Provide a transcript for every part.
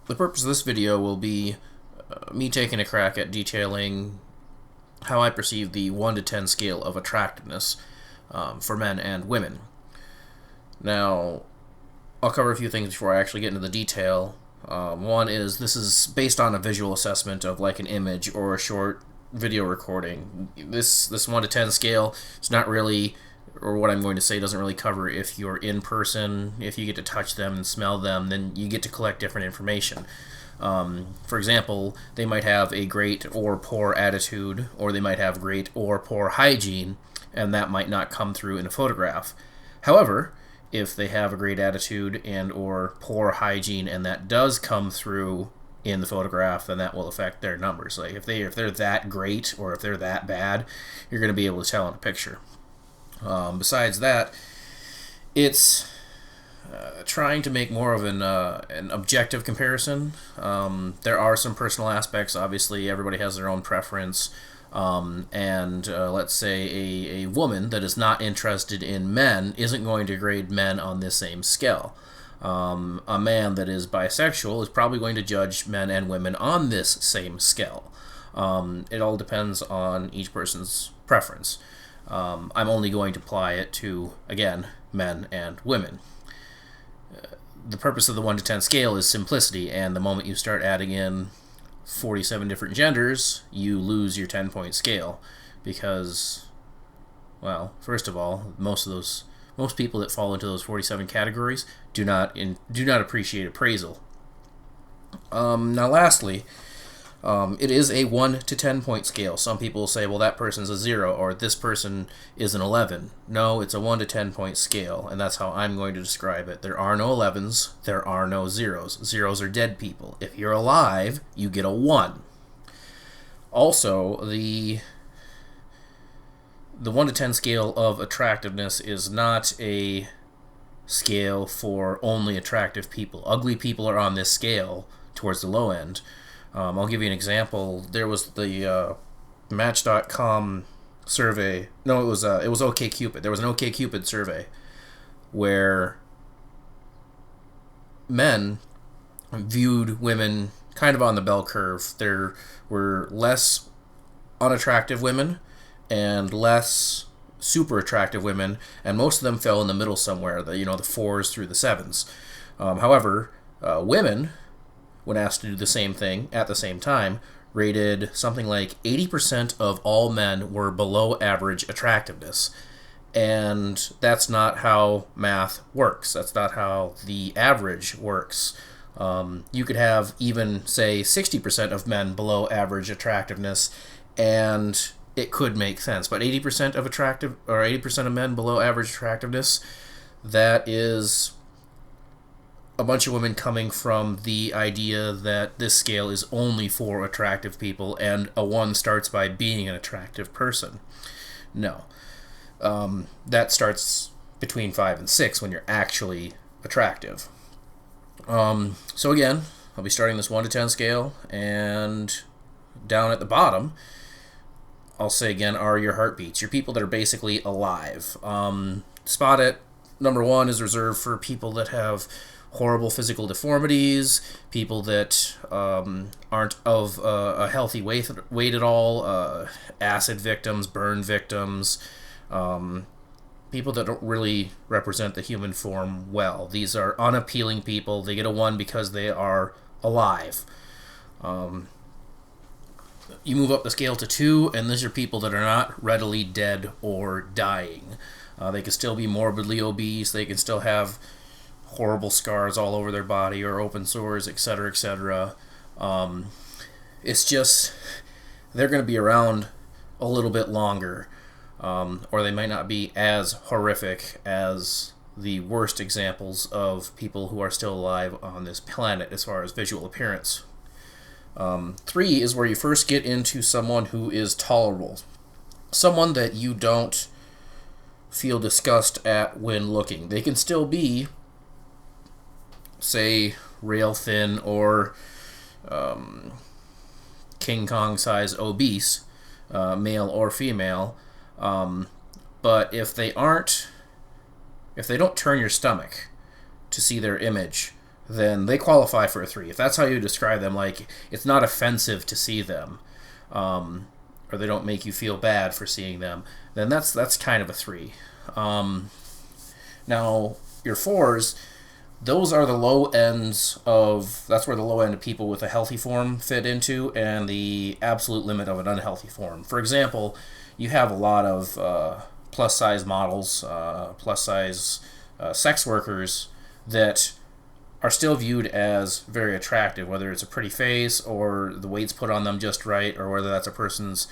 The purpose of this video will be me taking a crack at detailing how I perceive the 1 to 10 scale of attractiveness for men and women. Now, I'll cover a few things before I actually get into the detail. One is this is based on a visual assessment of like an image or a short video recording. This 1 to 10 scale is not really, or what I'm going to say doesn't really cover if you're in person, if you get to touch them and smell them, then you get to collect different information. For example, they might have a great or poor attitude, or they might have great or poor hygiene, and that might not come through in a photograph. However, if they have a great attitude and or poor hygiene and that does come through in the photograph, then that will affect their numbers. Like if they're that great or if they're that bad, you're going to be able to tell in a picture. Besides that, it's trying to make more of an objective comparison. There are some personal aspects. Obviously, everybody has their own preference. And let's say a woman that is not interested in men isn't going to grade men on this same scale. A man that is bisexual is probably going to judge men and women on this same scale. It all depends on each person's preference. I'm only going to apply it to, again, men and women. The purpose of the 1 to 10 scale is simplicity, and the moment you start adding in 47 different genders, you lose your 10-point scale because, well, first of all, most people that fall into those 47 categories do not appreciate appraisal. Now, lastly, it is a 1 to 10-point scale. Some people say, well, that person's a 0 or this person is an 11. No, it's a 1 to 10-point scale, and that's how I'm going to describe it. There are no 11s, there are no 0s. 0s are dead people. If you're alive, you get a 1. Also, the 1 to 10 scale of attractiveness is not a scale for only attractive people. Ugly people are on this scale towards the low end. I'll give you an example. There was the Match.com survey. No, it was OkCupid. There was an OkCupid survey where men viewed women kind of on the bell curve. There were less unattractive women and less super attractive women, and most of them fell in the middle somewhere. The 4s through the 7s. However, women, when asked to do the same thing at the same time, rated something like 80% of all men were below average attractiveness. And that's not how math works. That's not how the average works. You could have even, say, 60% of men below average attractiveness, and it could make sense. But 80% of 80% of men below average attractiveness, that is a bunch of women coming from the idea that this scale is only for attractive people and a 1 starts by being an attractive person. No. That starts between 5 and 6 when you're actually attractive. So again, I'll be starting this 1 to 10 scale, and down at the bottom, I'll say again, are your heartbeats, your people that are basically alive. Spot it. Number 1 is reserved for people that have horrible physical deformities, people that aren't of a healthy weight at all, acid victims, burn victims, people that don't really represent the human form well. These are unappealing people. They get a 1 because they are alive. You move up the scale to 2, and these are people that are not readily dead or dying. They can still be morbidly obese. They can still have horrible scars all over their body or open sores, etc., etc. It's just they're going to be around a little bit longer, or they might not be as horrific as the worst examples of people who are still alive on this planet as far as visual appearance. 3 is where you first get into someone who is tolerable, someone that you don't feel disgust at when looking. They can still be, say, rail thin or King Kong size obese, male or female, but if they don't turn your stomach to see their image, then they qualify for a 3. If that's how you describe them, like it's not offensive to see them, or they don't make you feel bad for seeing them, then that's kind of a 3. Now your 4s, those are the low ends of, that's where the low end of people with a healthy form fit into, and the absolute limit of an unhealthy form. For example, you have a lot of plus size models, plus size sex workers that are still viewed as very attractive, whether it's a pretty face or the weight's put on them just right, or whether that's a person's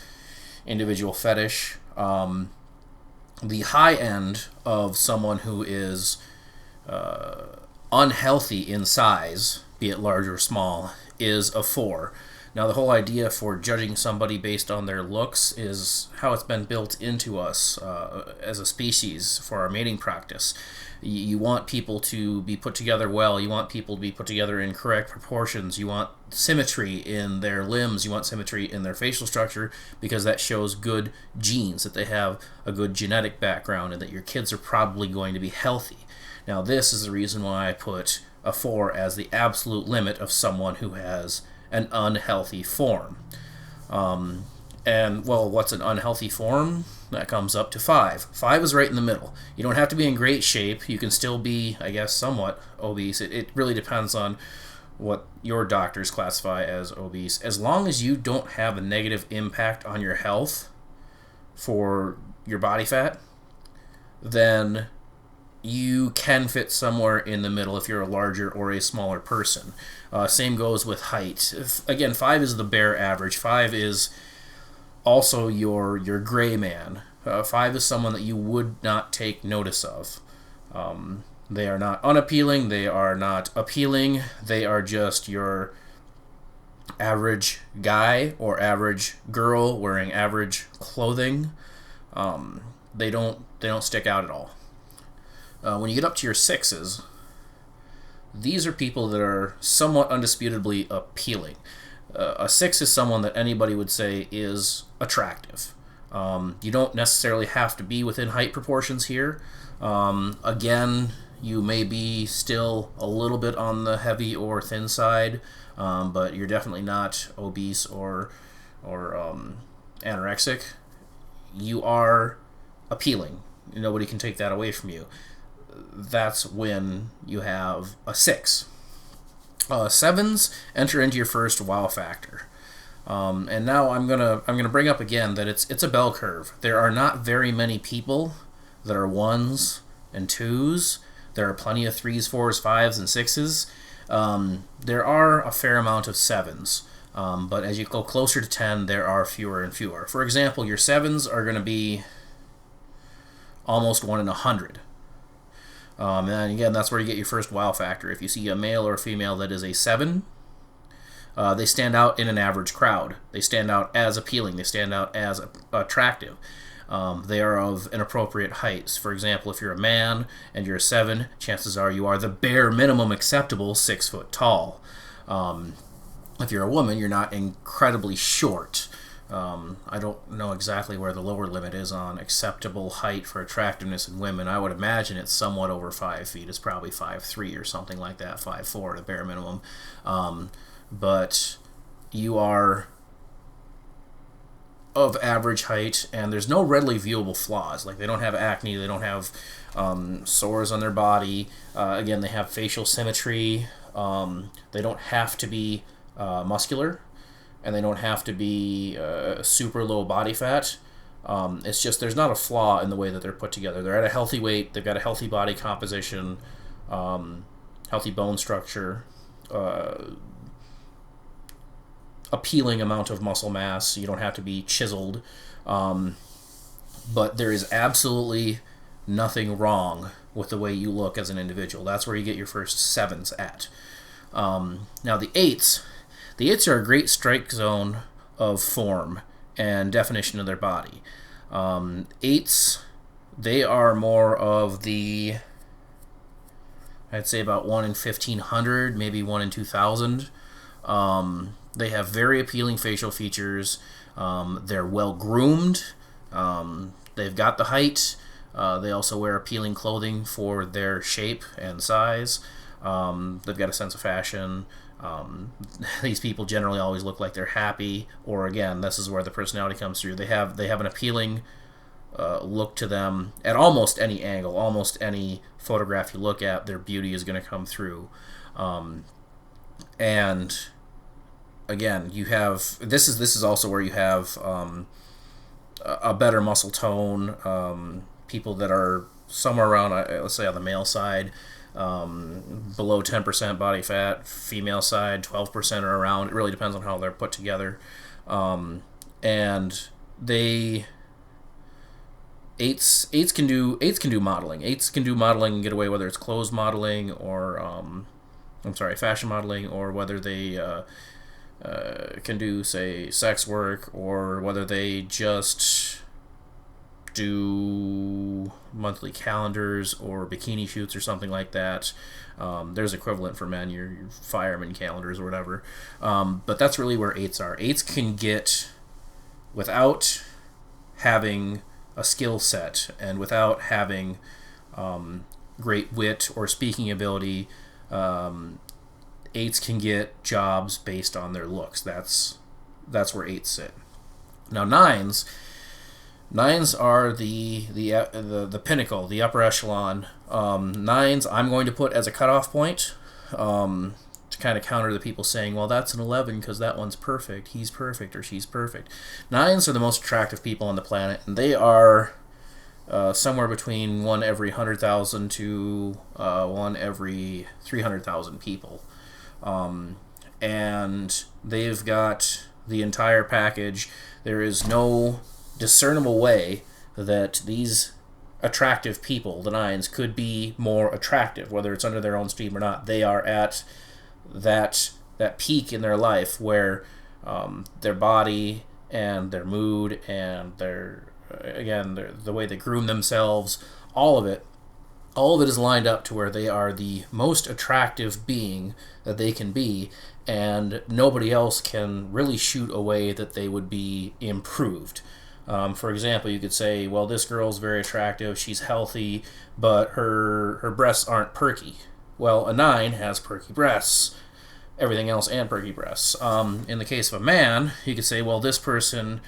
individual fetish. The high end of someone who is unhealthy in size, be it large or small, is a 4. Now, the whole idea for judging somebody based on their looks is how it's been built into us as a species for our mating practice. You want people to be put together well. You want people to be put together in correct proportions. You want symmetry in their limbs. You want symmetry in their facial structure, because that shows good genes, that they have a good genetic background, and that your kids are probably going to be healthy. Now, this is the reason why I put a 4 as the absolute limit of someone who has an unhealthy form. And, well, what's an unhealthy form? That comes up to 5. 5 is right in the middle. You don't have to be in great shape. You can still be, I guess, somewhat obese. It really depends on what your doctors classify as obese. As long as you don't have a negative impact on your health for your body fat, then you can fit somewhere in the middle if you're a larger or a smaller person. Same goes with height. Again, 5 is the bare average. 5 is also your gray man. 5 is someone that you would not take notice of. They are not unappealing. They are not appealing. They are just your average guy or average girl wearing average clothing. They don't stick out at all. When you get up to your 6s, these are people that are somewhat undisputably appealing. A 6 is someone that anybody would say is attractive. You don't necessarily have to be within height proportions here. Again, you may be still a little bit on the heavy or thin side, but you're definitely not obese or anorexic. You are appealing. Nobody can take that away from you. That's when you have a 6. 7s enter into your first wow factor. And now I'm gonna bring up again that it's a bell curve. There are not very many people that are 1s and 2s. There are plenty of 3s, 4s, 5s, and 6s. There are a fair amount of 7s. But as you go closer to 10, there are fewer and fewer. For example, your 7s are going to be almost 1 in 100. And again, that's where you get your first wow factor. If you see a male or a female that is a 7, they stand out in an average crowd. They stand out as appealing. They stand out as attractive. They are of an appropriate height. For example, if you're a man and you're a 7, chances are you are the bare minimum acceptable 6 foot tall. If you're a woman, you're not incredibly short. I don't know exactly where the lower limit is on acceptable height for attractiveness in women. I would imagine it's somewhat over 5 feet. It's probably 5'3" or something like that, 5'4" at a bare minimum. But you are of average height, and there's no readily viewable flaws. Like, they don't have acne, they don't have sores on their body. Again, they have facial symmetry. They don't have to be muscular, and they don't have to be super low body fat. It's just there's not a flaw in the way that they're put together. They're at a healthy weight, they've got a healthy body composition, healthy bone structure, appealing amount of muscle mass. You don't have to be chiseled. But there is absolutely nothing wrong with the way you look as an individual. That's where you get your first 7s at. Now the 8s are a great strike zone of form and definition of their body. 8s, they are more of the, I'd say about 1 in 1,500, maybe 1 in 2,000. They have very appealing facial features. They're well groomed. They've got the height. They also wear appealing clothing for their shape and size. They've got a sense of fashion. These people generally always look like they're happy, or again, this is where the personality comes through. They have an appealing look to them at almost any angle, almost any photograph you look at. Their beauty is going to come through, and again, you have this is also where you have a better muscle tone. People that are somewhere around, let's say on the male side, below 10% body fat, female side 12% or around. It really depends on how they're put together, and eights can do modeling. Eights can do modeling and get away, whether it's clothes modeling or fashion modeling, or whether they can do, say, sex work, or whether they just do monthly calendars or bikini shoots or something like that. There's equivalent for men, your fireman calendars or whatever. But that's really where eights are. Eights can get, without having a skill set and without having great wit or speaking ability, eights can get jobs based on their looks. That's where eights sit. Now nines are the pinnacle, the upper echelon. Nines I'm going to put as a cutoff point, to kind of counter the people saying, well, that's an 11 because that one's perfect, he's perfect, or she's perfect. Nines are the most attractive people on the planet, and they are somewhere between 1 every 100,000 to 1 every 300,000 people. And they've got the entire package. There is no discernible way that these attractive people, the nines, could be more attractive, whether it's under their own steam or not. They are at that peak in their life where their body and their mood and the way they groom themselves, all of it is lined up to where they are the most attractive being that they can be, and nobody else can really shoot a way that they would be improved. For example, you could say, well, this girl's very attractive, she's healthy, but her breasts aren't perky. Well, a 9 has perky breasts, everything else and perky breasts. In the case of a man, you could say, well, this person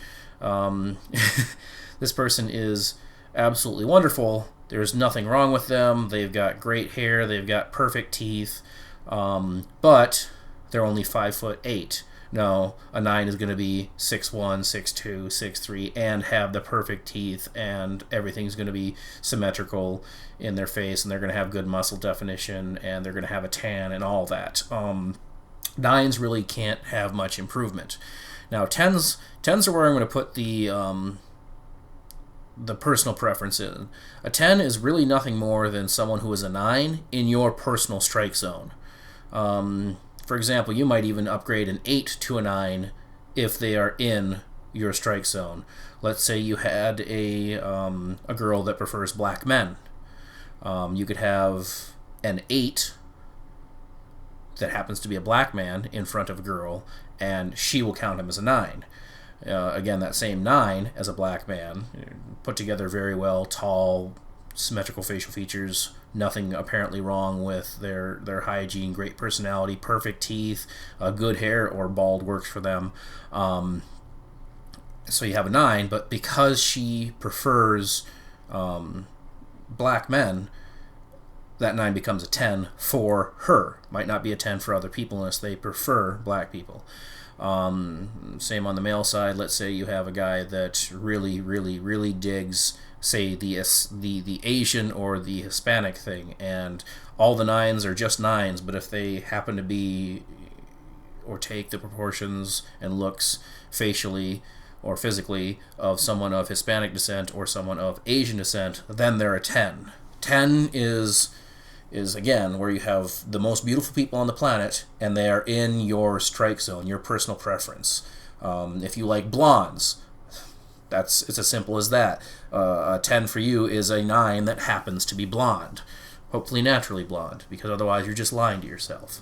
is absolutely wonderful. There's nothing wrong with them. They've got great hair. They've got perfect teeth. But they're only 5'8". No, a 9 is going to be 6'1", 6'2", 6'3", and have the perfect teeth, and everything's going to be symmetrical in their face, and they're going to have good muscle definition, and they're going to have a tan and all that. 9s really can't have much improvement. Now, 10s are where I'm going to put the personal preference in. A 10 is really nothing more than someone who is a 9 in your personal strike zone. For example, you might even upgrade an 8 to a 9 if they are in your strike zone. Let's say you had a girl that prefers black men. You could have an 8 that happens to be a black man in front of a girl, and she will count him as a 9. Again, that same 9 as a black man, put together very well, tall, symmetrical facial features, nothing apparently wrong with their hygiene, great personality, perfect teeth, good hair, or bald works for them. So you have a 9, but because she prefers black men, that 9 becomes a 10 for her. Might not be a 10 for other people unless they prefer black people. Same on the male side. Let's say you have a guy that really, really, really digs, say, the Asian or the Hispanic thing, and all the 9s are just 9s, but if they happen to be or take the proportions and looks facially or physically of someone of Hispanic descent or someone of Asian descent, then they're a 10. 10 is again where you have the most beautiful people on the planet, and they are in your strike zone, your personal preference. If you like blondes, it's as simple as that. A 10 for you is a 9 that happens to be blonde, hopefully naturally blonde, because otherwise you're just lying to yourself.